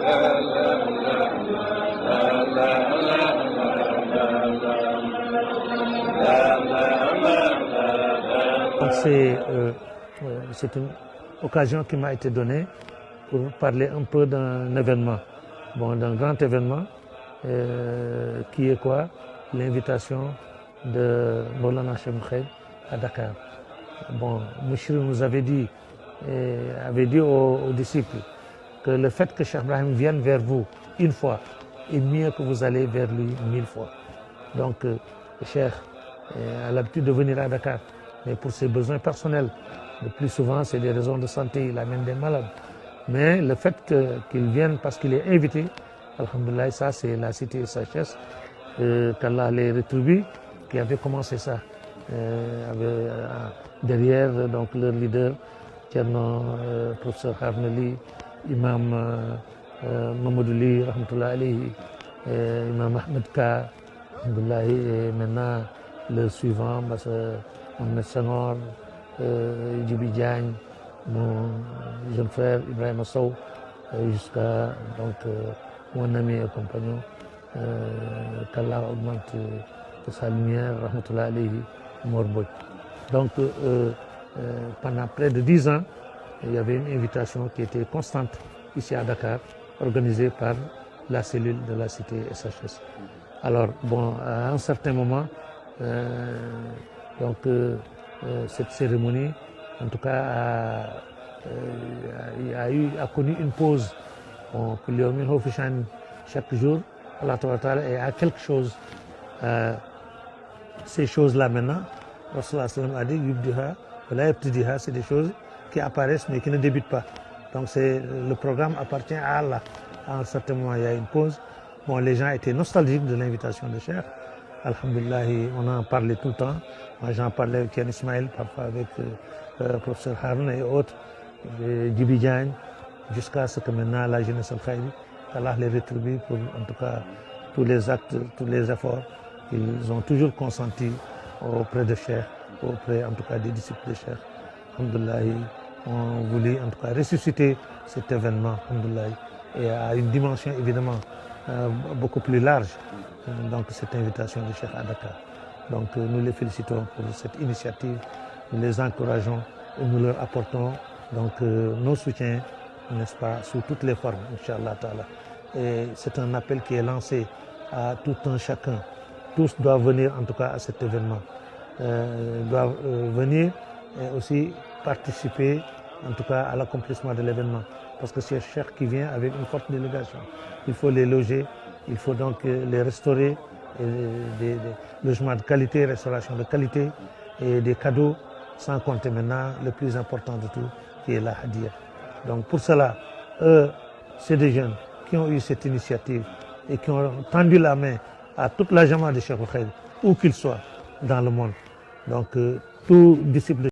Donc c'est une occasion qui m'a été donnée pour parler un peu d'un événement, d'un grand événement qui est quoi? L'invitation de Maulana Cheikh Moukhaï à Dakar. Mouchir nous avait dit aux disciples que le fait que Cheikh Ibrahim vienne vers vous une fois est mieux que vous allez vers lui 1000 fois. Donc, le Cheikh a l'habitude de venir à Dakar, mais pour ses besoins personnels. Le plus souvent, c'est des raisons de santé, il amène des malades. Mais le fait qu'il vienne parce qu'il est invité, alhamdoulilah, ça c'est la cité et sagesse, qu'Allah les rétribue, qui avait commencé ça. Derrière, donc, leur leader, professeur Harneli, imam Mamadou Li, rahmatullah alayhi, imam Ahmed Ka, alhamdoulilah, et maintenant le suivant, Mohamed Senghor, Djibi Diagne, mon jeune frère Ibrahim Sow, jusqu'à mon ami et compagnon, qu'Allah augmente sa lumière, rahmatullah alayhi, Morboy. Donc, pendant près de 10 ans, il y avait une invitation qui était constante ici à Dakar, organisée par la cellule de la cité SHS. Alors, à un certain moment, cette cérémonie, en tout cas, a connu une pause. Chaque jour, Allah et à quelque chose. Ces choses-là maintenant, Rasulullah a dit, c'est des choses qui apparaissent mais qui ne débutent pas. Donc le programme appartient à Allah. À un certain moment, il y a une pause. Les gens étaient nostalgiques de l'invitation de Cheikh. Alhamdulillah, on en parlait tout le temps. Moi, j'en parlais avec Yann Ismaël, parfois avec le professeur Harun et autres, Djibi Diagne, jusqu'à ce que maintenant la jeunesse al-Khaïri, qu'Allah les rétribue pour en tout cas tous les actes, tous les efforts qu'ils ont toujours consentis auprès de Cheikh, auprès en tout cas des disciples de Cheikh. Alhamdulillah, on voulait en tout cas ressusciter cet événement, alhamdulillah, et à une dimension évidemment beaucoup plus large, donc cette invitation de Cheikh à Dakar. Donc nous les félicitons pour cette initiative, nous les encourageons et nous leur apportons donc nos soutiens, n'est-ce pas, sous toutes les formes, Inch'Allah Ta'ala. Et c'est un appel qui est lancé à tout un chacun. Tous doivent venir en tout cas à cet événement, doivent venir et aussi participer en tout cas à l'accomplissement de l'événement. Parce que c'est Cheikh qui vient avec une forte délégation. Il faut les loger, il faut donc les restaurer, et des logements de qualité, restauration de qualité et des cadeaux, sans compter maintenant le plus important de tout, qui est la hadiya. Donc pour cela, c'est des jeunes qui ont eu cette initiative et qui ont tendu la main à toute la jama de Cheikh Moukhaï, où qu'il soit dans le monde. Donc tout disciple